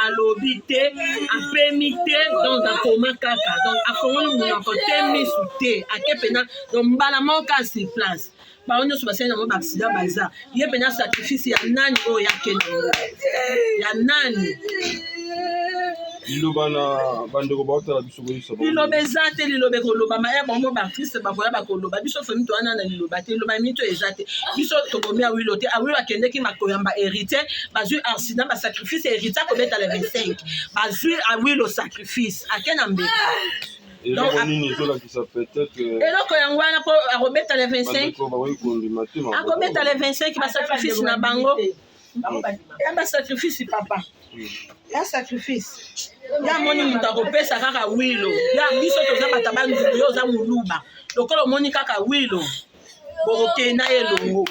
Alobité, apémité dans un coma caca. Donc, à fond, on a côté mis sous thé, à Kepena, donc, balamant casse sur place. Bah, on se passe dans mon accident, baza. Il y a bien un sacrifice, il y a nani, oh, il y a Kenya. Il y a nani. Ilobana bandeko baotala biso boyisa liloba eza te liloba ekoloba maya bango baartiste bakoya bakoloba biso femi towana na liloba te liloba mito eza te biso tokomi awilo te awilo akendeki makoyamba héritier bazwi accident basacrifice héritier akobeta le 25 bazwi awilo sacrifice ake na mbeka eloko yango wana mpo akobeta le 25 akobeta le 25 basacrifice na bango ya basacrifice papa ya sacrifice ya moni mutu akopesa kaka wilo ya biso toza bata banzulu yo oza moluba lokola omoni kaka wilo bokokenda ye longo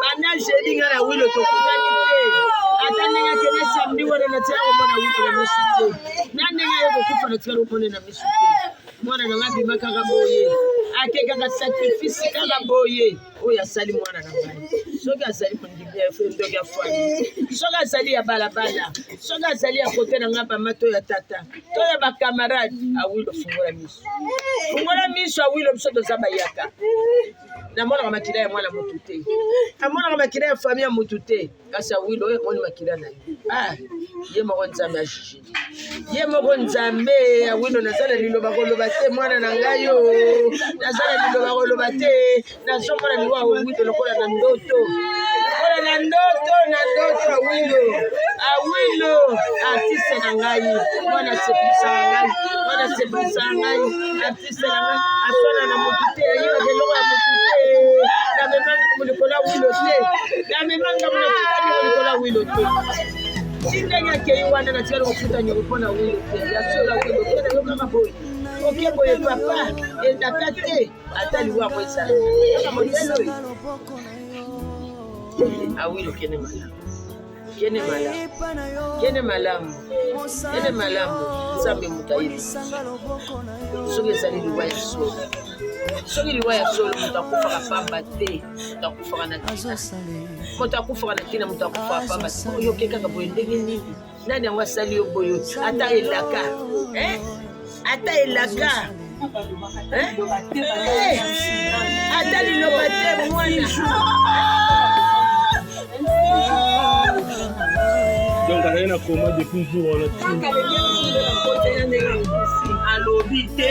bana jedi nga na wilo tokutani te ata ndenge akende samedi wana na tia komona wilo na misu te na ndenge ye kokufa na tia komona na misu te mwana na nga bima kaka boye ake kaka sacrifice kaka boye oyo asali mwana na ngai soki azali ndoki afwani soki azali ya balabala soki azali ya kote na nga mama to ya tata to ya bakamarade awilo fungola miso awilo biso toza bayaka namonaka makila ya mwana motu te amonaka makila ya famille ya motu te kasi awilo oyo emoni makila na ye ye moko nzambe ajije ye moko nzambe awilo naza na liloba koloba te mwana na ngai yo naza na liloba koloba te nazomona liwa awilo lokola na ndoto awilo artiste na ngai mwana sepulisa na ngai artiste na ngai aswana na motu te ayeba keloko ya motu te namemanga likolo awilo te namemanga likolo awilo te ndenge akei wana natikali kofuta nyongo mpona wilo te yasola wilo te nayokaka boye oke boye papa endaka te ata liwa moesala kaka modele oyo awilo kene malamu nzambe moto ayebi soki ezali liwa ya solo soki liwa ya solo moto akufaka pamba te moto akufaka na tina moto akufaka na tina moto akufaka pamba te oyo oke kaka boye ndenge nini nani yango asali yo boye ata elaka ata liloba te mwana donc elle a coma depuis jour alobité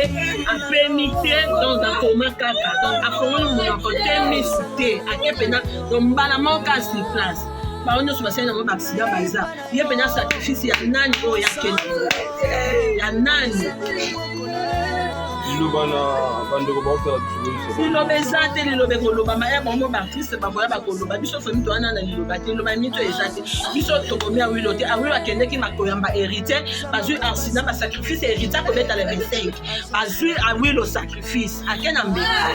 apémité dans un coma caca donc afongoli mon côté misité akepena donc balama casse sur place ba onyo so basena mo accident baza ye pena sacrifice ya nani o ya kende ya nani ilobana bandeko baotala biso boyisa liloba eza te liloba ekoloba maya bango baartiste bakoya bakoloba biso femi towana na liloba te liloba mito eza te biso tokomi awilo te awilo akendeki makoyamba héritier bazwi accident basacrifice héritier akobeta le 25 bazwi awilo sacrifice ake na mbeka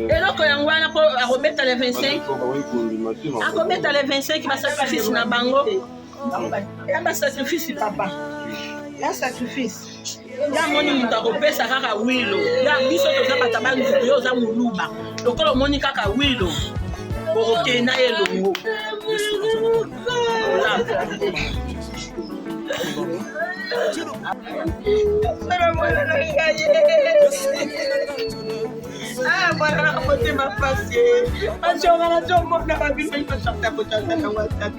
eloko yango wana mpo akobeta le 25 akobeta le 25 basacrifice na bango ya basacrifice papa ya sacrifice ya moni mutu akopesa kaka wilo ya biso toza bata banzulu yo oza moluba lokola omoni kaka wilo okokenda ye longo mwana na motema pasi ajonga nazomona babino imasakta kotanga na WhatsApp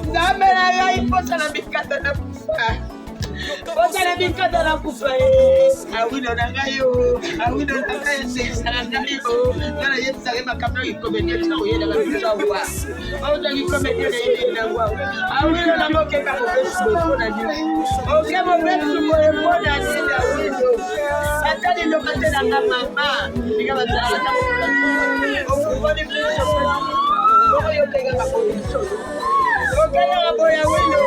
nzambe na ngai mposa na mikata na busa Ozala bikata na kufa awino na ngayo awino na ngayo sala ngayo kana yesa kema kamera ikomedia tena uyenda kabisa kwa auza ikomedia na yenda kwa awino na moke ka Facebook na nini oke mo Facebook mo na nini awino atani ndo katela na mama nikama zala ta okuboni mwisho kwa yote kama position oke na boya awino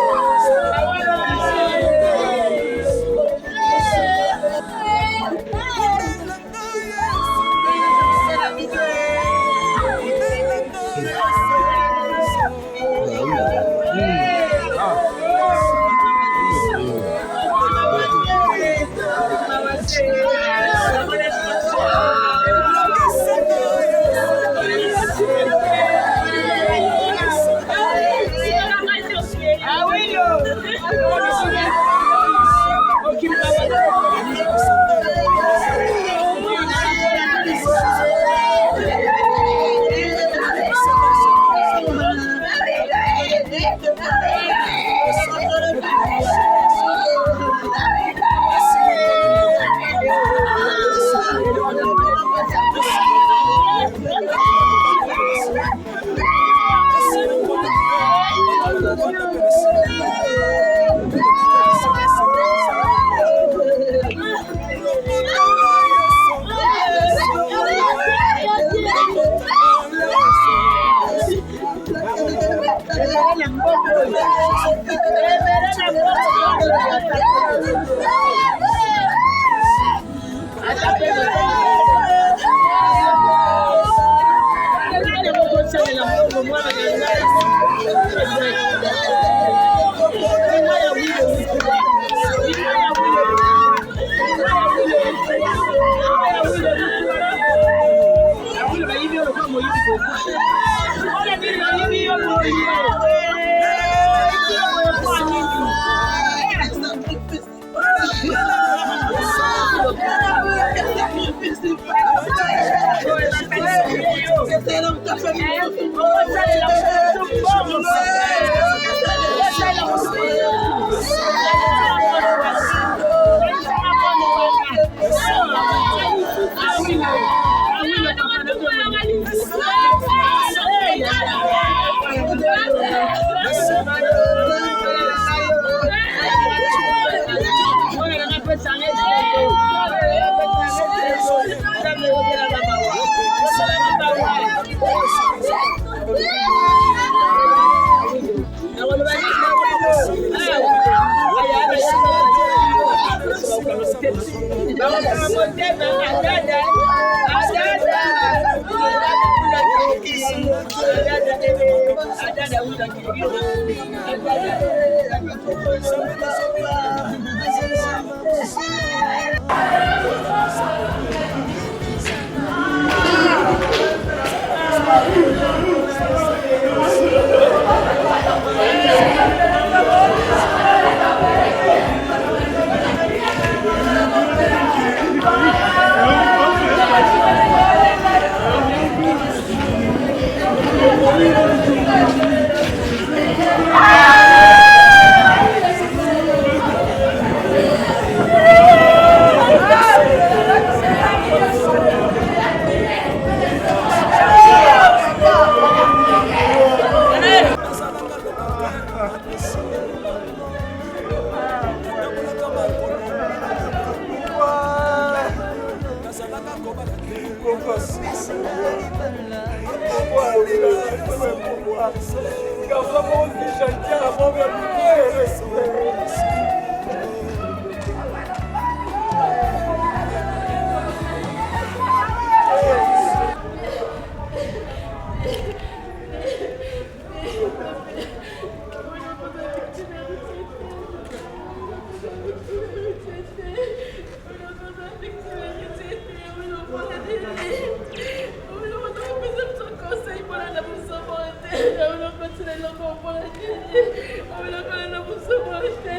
I'm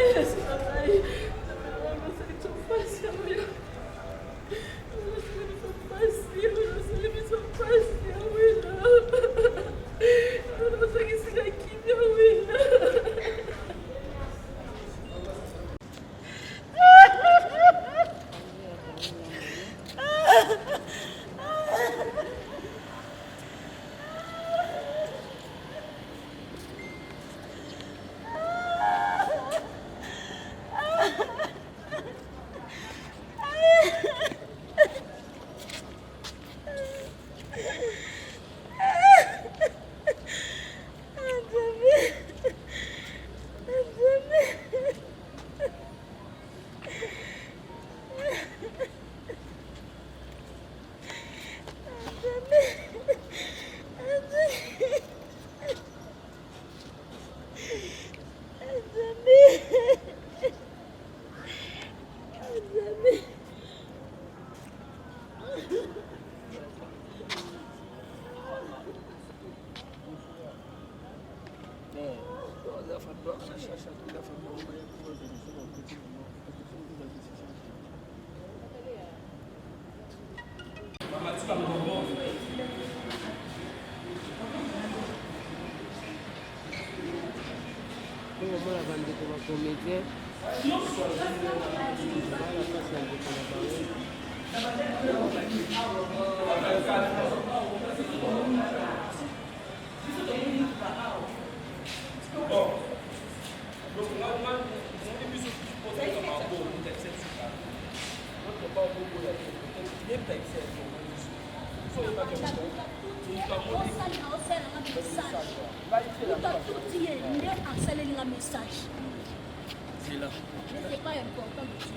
C'est pas important de tout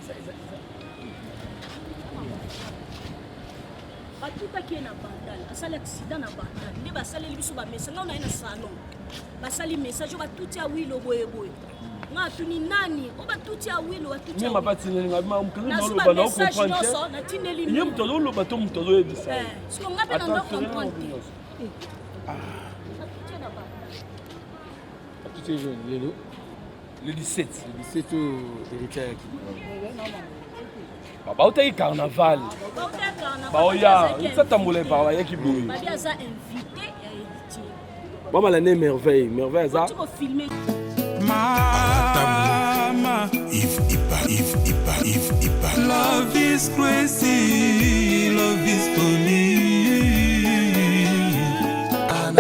ça. Batutaki na bandala asali accident na bandala nde basaleli biso bamessage nga na salon basali message batuti ya wilo boyeboye nga tuni nani o batuti ya wilo batuti ya mapatineli nga mukanga na loba na comprendre na tineli ni mto lo bato mto zo ebisa siko nga pe na ndo comprendre batuti na bandala batuti jeune lelo le 17 héritier yaki Baba utayi carnaval. Baoya, itatambola par la yaki boui. Babia za invité ya héritier. Mama l'année merveille ça. Tu peux filmer. Mama, Yves Ipa. Love is crazy, love is funny.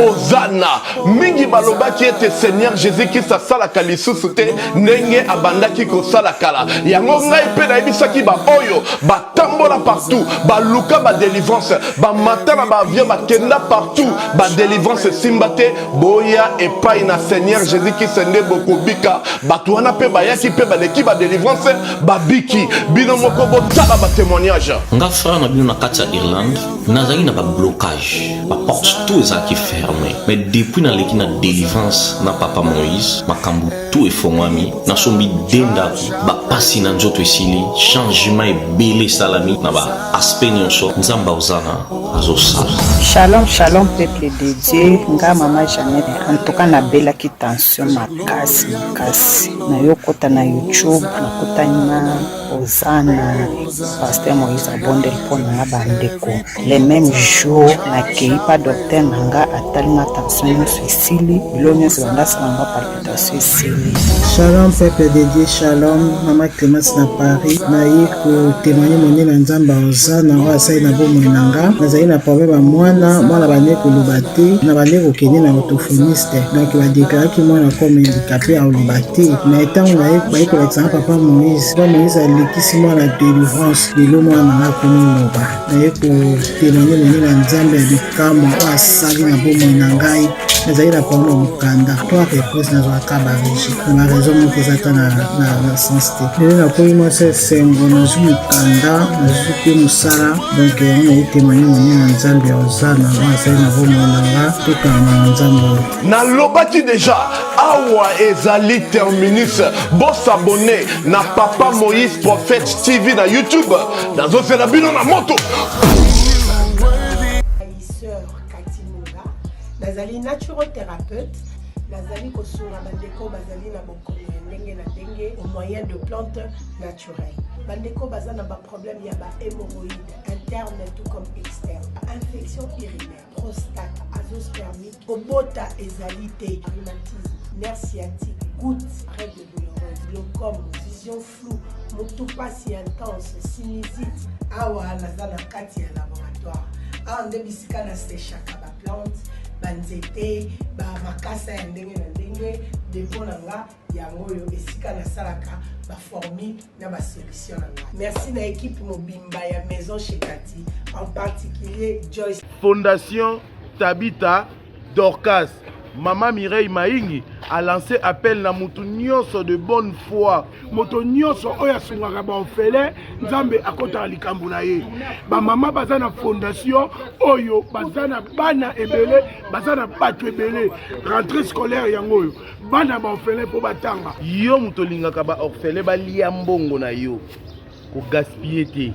Ozana mingi balobaki ete Seigneur Jésus-Christ asalaka lisusu te ndenge abandaki kosala kala yango ngai pe nayebisaki ba oyo batambola partout baluka ba délivrance bamata na baavion bakenda partout ba délivrance simba te boya epai na Seigneur Jésus-Christ nde bokobika bato wana pe bayaki pe baleki ba délivrance babiki bino moko botala ba témoignage nga frère na bino na kati ya Irlande nazali na ba blocage ba porte tout ezalaki fermé mais depuis na leki na délivrance na papa Moïse makambo tout efongwami na sombi dendaku ba pasi na nzoto esili changement ebele salami na ba aspect nyonso nzamba ozana azosala. Shalom peuple de Dieu nga mama Jeannette en tout cas na belaki tension makasi na yokota na YouTube nakota na Ozana pasteur Moïse abondel pona bandeko les mêmes jours na keipa docteur nanga atalinga tension esili bilonyo zondasa nanga palpitation esili. Shalom peuple de Dieu, shalom mama Clémence na Paris na yiko témoigner moni na nzamba Ozana na wasai na bomo nanga nazali na problème mwana bane kolobate na bane kokende na orthophoniste donc ba déclaraki mwana comme handicapé à olobate na etango na ye ko l'exemple papa Moïse alikisi mwana délivrance lelo mwana na komiloba na ye ko témoigner moni na nzambe ya bikamo asali na bomo na ngai nazali na problème mokanda toi réponse na zoaka ba régie na raison moko ezata na sens te lelo na komi moi c'est sengo na zu mokanda na zu pe musala donc on a témoigné moni na nzambe Ozana wasai na bomo na nga tokanga na nzambe na lobaki déjà awa ezali terminus boss abonné na papa Moïse Prophète TV na YouTube nazosela bino na moto sœur Cathy Moula nazali naturothérapeute nazali kosunga bandeko bazali na bokono ya ndenge na ndenge au moyen de plantes naturelles bandeko baza na ba problème ya ba hémorroïdes interne tout comme externe infection urinaire prostate azoospermie kobota ezali te rhumatisme nerf sciatique goutte règle douloureuse glaucome vision floue moto pasi intense sinusite awa naza na kati ya laboratoire awa nde bisika na sechaka ba plante banzete ba makasa ya ndenge na ndenge depo na nga yango oyo esika nasalaka baformi na basolution na nga merci na équipe mobimba ya maison chez Cathy en particulier Joyce Fondation Tabita Dorcas Maman Mireille Maingi a lancé appel na mutu nyonso de bonne foi moto nyonso oyo asungaka baofele nzambe akota likambo na ye bamama baza na fondation oyo baza na bana ebele baza na bato ebele rentrée scolaire yango oyo bana baofele mpo batanga yo mutu olingaka baorfele balia mbongo na yo ko gaspiller te.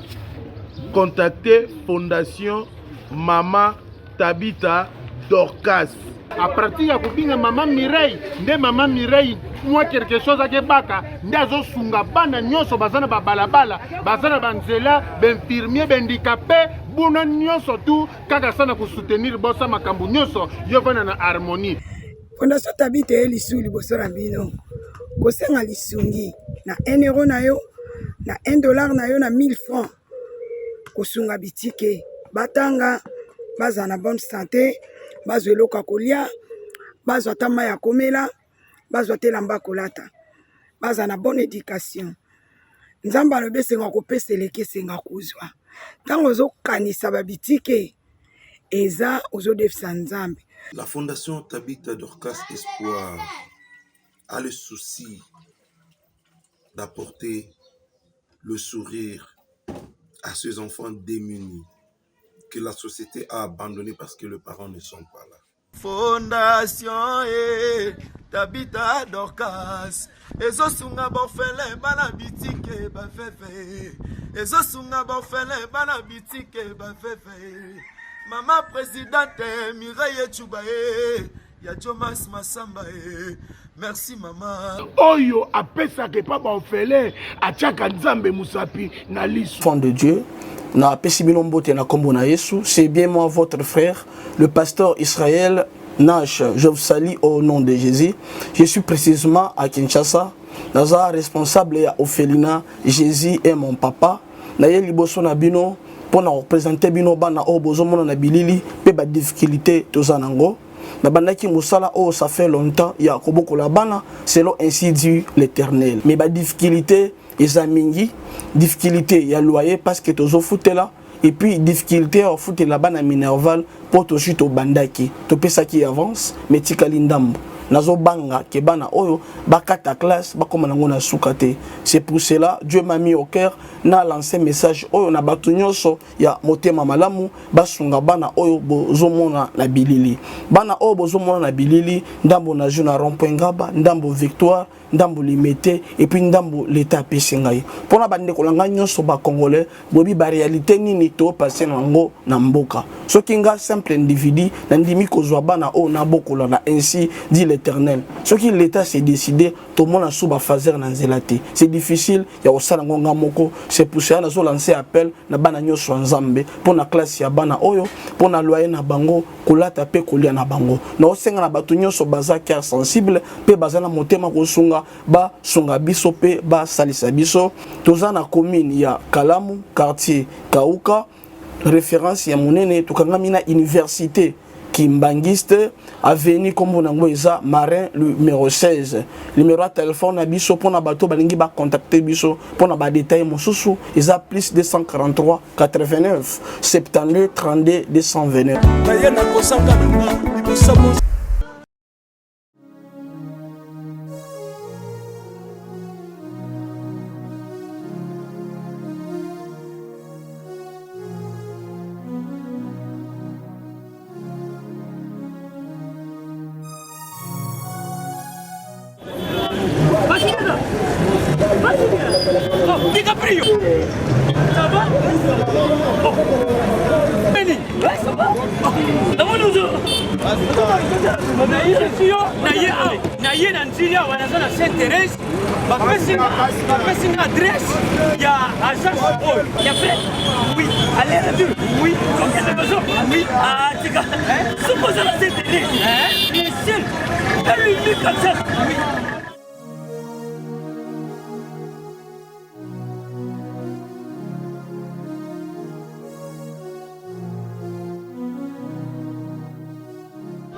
Contactez Fondation Mama Tabita Dorcas. À partir ya kubinga Mama Mireille, nde Mama Mireille moi quelque chose à Kebaka, ndazo sunga bana nyonso bazana ba balabala, bazana banzela, benfirmier, bendicapé, buna nyonso tout kaka sana ko soutenir bossa makambu nyonso yo vana na harmonie. Fondation Tabita elisu liboso na bino. Kosenga lisungi na 1 euro na yo, na 1 dollar na yo na 1000 francs. Kosunga bitike, batanga, baza na bonne santé, bazwa eloko kolia, bazwa tama ya komela, bazwa telamba kolata, baza na bonne éducation. Nzamba lobe senga kopesa eleke senga kuzwa. Tango zo kanisa babitike, eza ozo defisa nzambe. La Fondation Tabita Dorcas Espoir a le souci d'apporter le sourire à ces enfants démunis que la société a abandonnés parce que les parents ne sont pas là. Fondation Tabita Dorcas ezosunga bofele bana bitike bafefe ezosunga bofele bana bitike bafefe Mama présidente Mireille Chubaye ya Jomas Masamba merci maman. Oyo apesa ke pa bofele achaka nzambe musapi na lisu. Enfant de Dieu. Na Pesibinombote na Kombo na Yesu, c'est bien moi votre frère, le pasteur Israël Nash. Je vous salue au nom de Jésus. Je suis précisément à Kinshasa. Naza responsable ya Ophelina, Jésus est mon papa. Na ye liboso na bino pour na représenter bino bana o bozomo na bilili pe ba difficulté tozanango. Na bandaki musala o ça fait longtemps ya koboko la bana selon ainsi dit l'Éternel. Mais ba difficulté ezamingi difficulté ya loyer parce que tozo foutela et puis difficulté au foutela bana minerval pour to chute au bandaki to pesa qui avance mais tikali ndambo nazo banga ke bana oyo bakata classe bakoma nango na sukate. C'est pour cela Dieu m'a mis au cœur na lancé message oyo na batu nyonso ya motema malamu basunga bana oyo bozomona na bilili bana oyo bozomona na bilili ndambo na juna rond-point Ngaba ndambo Victoire ndambo limité et puis ndambo l'état pesingai pona bande kolanga nyonso ba congolais bobi ba réalité nini to passer nango na mboka soki nga simple individu na ndimi kozwa bana o na bokola na ainsi dit l'Éternel soki l'état s'est décidé to mona suba fazer na nzelate c'est difficile ya osala ngonga moko. C'est pour ça nazo lancer appel na bana nyonso nzambe pona classe ya bana oyo pona loyer na bango kolata pe kolia na bango na osenga na batu nyonso baza cœur sensible pe bazana motema kosunga ba sunga biso pe ba salisa biso toza na commune ya Kalamu quartier Kauka référence ya monene tukangami na université Kimbangiste avenue Kombo nango eza Marin numéro 16 numéro de téléphone na biso pona bato balingi ba contacter biso pona ba détail mosusu eza plus 243 89 72 32 229. naye na nzili awa naza na Saint-Thérèse bapesi nga adresse ya agence oyo ya fait oui aller retour oui okende bezo oui tika sokoza na Saint-Thérèse bien sûr lui comme ça oui.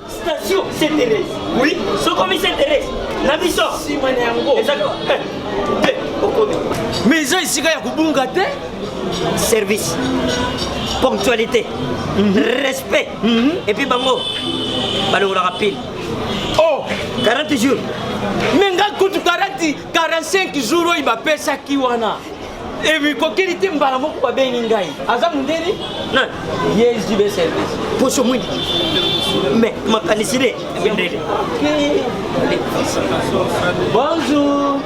Station Saint-Thérèse. Oui, ce commis Saint-Thérèse. Nabiso. Si manyango. Exactement. Mais ça ici il y a kubunga te. Service. Ponctualité. Respect. Et puis bango. Balo la rapide. Oh, 40 jours. Mais nga kutu 45 jours il va payer ça qui wana. Et puis kokeli te mbala moko ba bengi ngai. Aza mundeni? Non. Yes, du service. Pour ce moment. Mais ma canicide. Bonjour.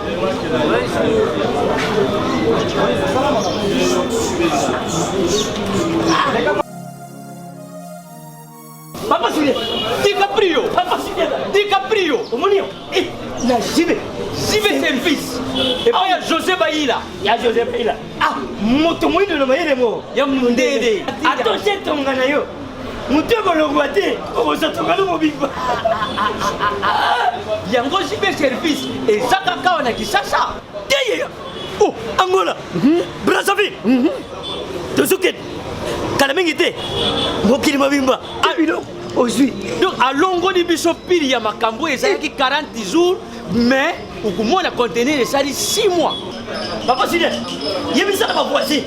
DiCaprio. DiCaprio. Omonio. Na Jibe service. Et puis il y a José Baïla. Ah, moto mwindo na mayele mo. Ya mundede. Attention tongana yo. Mutego longwate. Oboza tongana mo bigba. Yango Jibe service. Et Zaka Kawana Kisasa. Yeye. Oh, Angola. Brazzaville. Tozuket. Kalamingite. Mokili mabimba. Abilo. Aujourd'hui. Donc à longo di biso pili ya makambo ezalaki 40 jours mais okomona contenir esali 6 mois. Papa Sile. Yebisa na baboisi.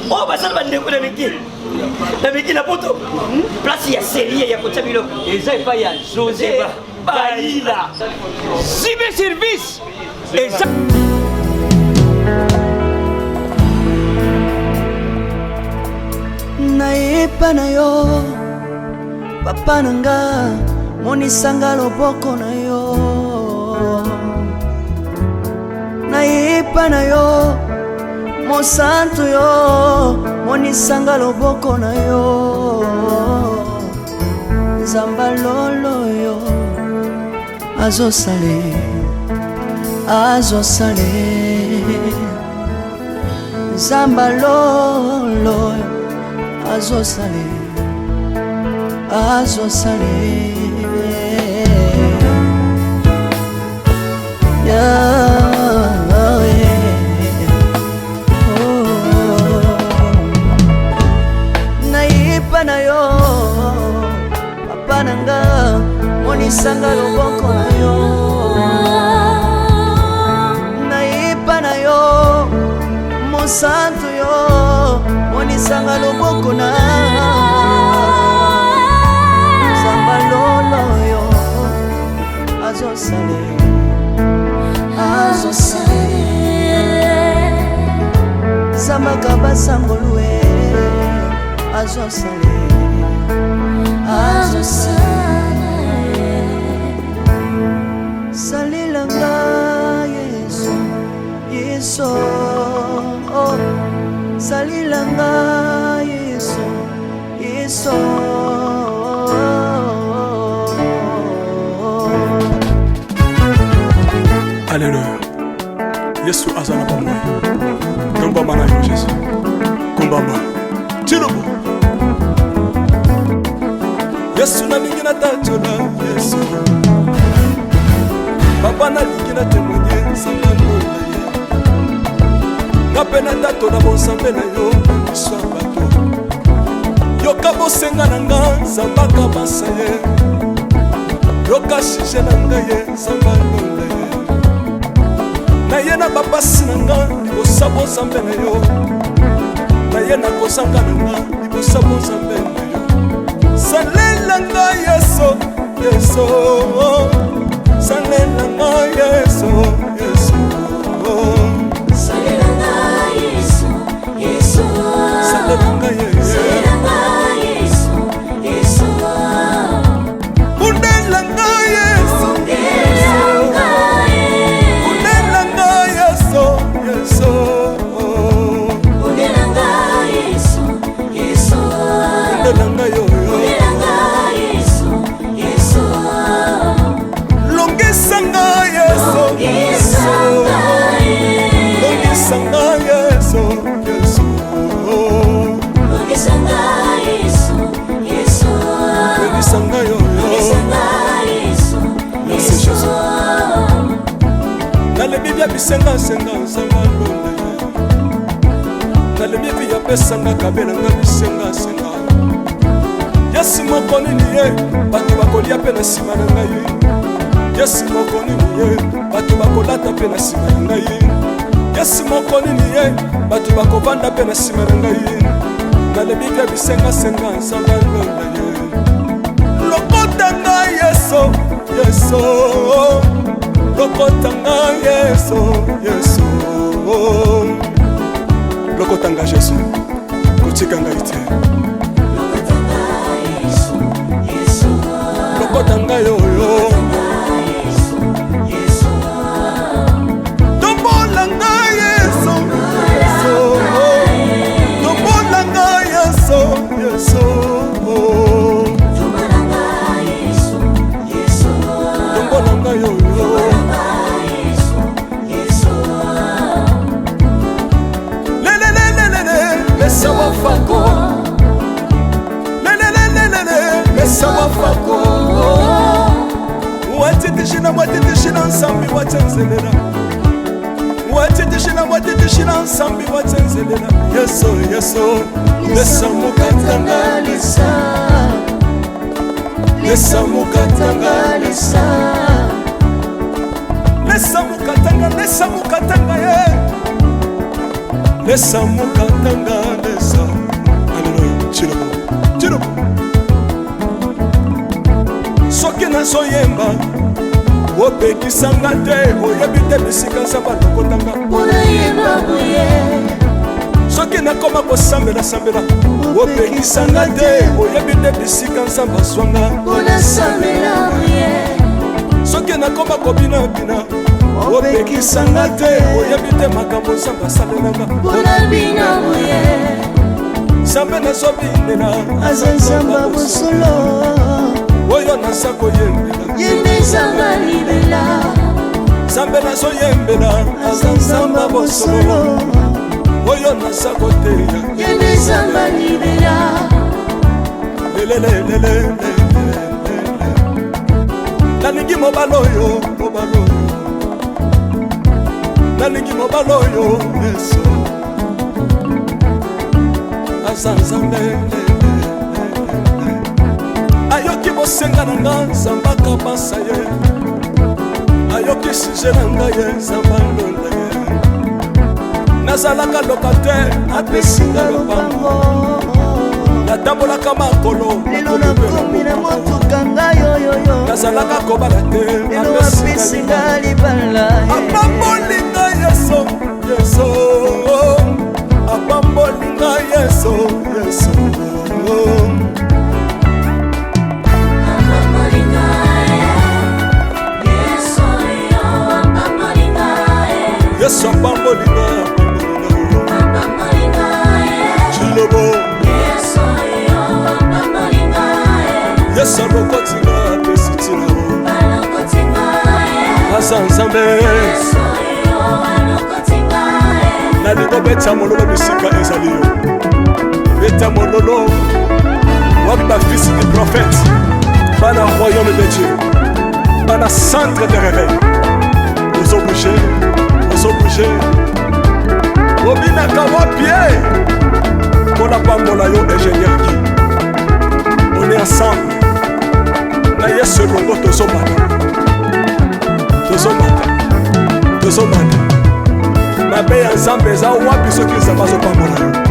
Oh basala bandeko na miki. Na miki na poto. Place ya série ya kotia biloko. Eza epa ya José Baïla. Jibe service. Eza nayepa na yo papa nanga monisanga loboko na yo nayepa na yo mosantu yo monisanga loboko na yo nzamba lolo yo azosale nzamba lolo azosale nayepa na yo papa nanga monisanga loboko na yo nayepa na yo mosantu yo monisanga loboko na nzamba lolo yo azosale zambaka basangolue azosale salilanga yeso salilanga yeso Alléluia. Yesu azana bomwe. Komba mana yo Jésus. Komba ma. Tirobo. Yesu na lingina tachola Yesu. Papa na lingina témoigner sangalo na ye. Ngapena tato na bonsambe na yo sabato. Yoka bosenga na nga zambaka basaye. Yoka shije na nga ye sangalo na ye. Na ye na bapasi na nga libosa bozambe na yo. Na ye na kozanga na nga libosa bozambe na yo. Salela nga Yesu, Yesu. Salela nga Yesu, Yesu. salela nga Yesu, Yesu. Salela nga Yesu, Yesu. Undela nga Yesu, Undela nga Yesu, Yesu. Undela nga Yesu, Yesu. Undela nga yo. Longisanga Yesu, Yesu. Longisanga Yesu, Yesu. Longisanga Yesu, Yesu. Longisanga yo. Merci Jésus. Nalebi bia bisenga senga sanga londe. Nalebi bia pesanga kabela nga bisenga senga. Yesu moko nini ye bato bakolia pe na nsima na ngai. Yesu moko nini ye bato bakolata pe na nsima na ngai. Yesu moko nini ye bato bakovanda pe na nsima na ngai. Nalebi bia bisenga senga sanga londe ye. Lokota nga Yesu, Yesu. Lokota nga Yesu, Yesu. Lokota nga Yesu, kotika nga ite. Lokota nga yoyo. Tombola nga Yesu, Yesu. Tombola nga Yesu, Yesu. mesa wafako mesa wafako watitishina watitishina nsambi watenzelela watitishina watitishina nsambi watenzelela yeso yeso lesa mukatanga lesa lesa mukatanga lesa lesa mukatanga ye lesa mukatanga lesa aleluya chiro soki nazoyemba opekisanga te oyebi te bisika nzambe alokotanga soki nakoma kosambela opekisanga te oyebi te bisika nzambe azwanga soki nakoma kobinabina opekisanga te oyebi te makambo nzambe asalelanga nzambe nazobinela aza nzamba mosolo oyo naza koyembela yendezanga libela nzambe nazoyembela aza nzamba bosolo oyo naza koteya yendezanga libela lelelelelele nalingi mobala oyo nalingi mobala oyo yeso aza nzambe ayoki bosenga na nga nzamba kabasa ye ayoki suje na ngai ye nzamba ndonda ye nazalaka lokater apesinga lopango natambolaka makolo lelo nakomi na motuka ngai oyoyo nazalaka kobala te lelo apesinga libala apambolinga yeso yeso apambolinga yeso yeso yesu apambolinga chilobo yesu alokotinga apesitina aza nzambe nalingo beta mololo bisika ezali yo beta mololo wapi bafisi du prophète bana royaume de dieu bana centre de réveil ozobouge obinaka wapie mpona pambola yo ingénieur ki on est ensemble na yesu elongo tozomata mabe ya nzambe eza wapi soki nzambe azopambola yo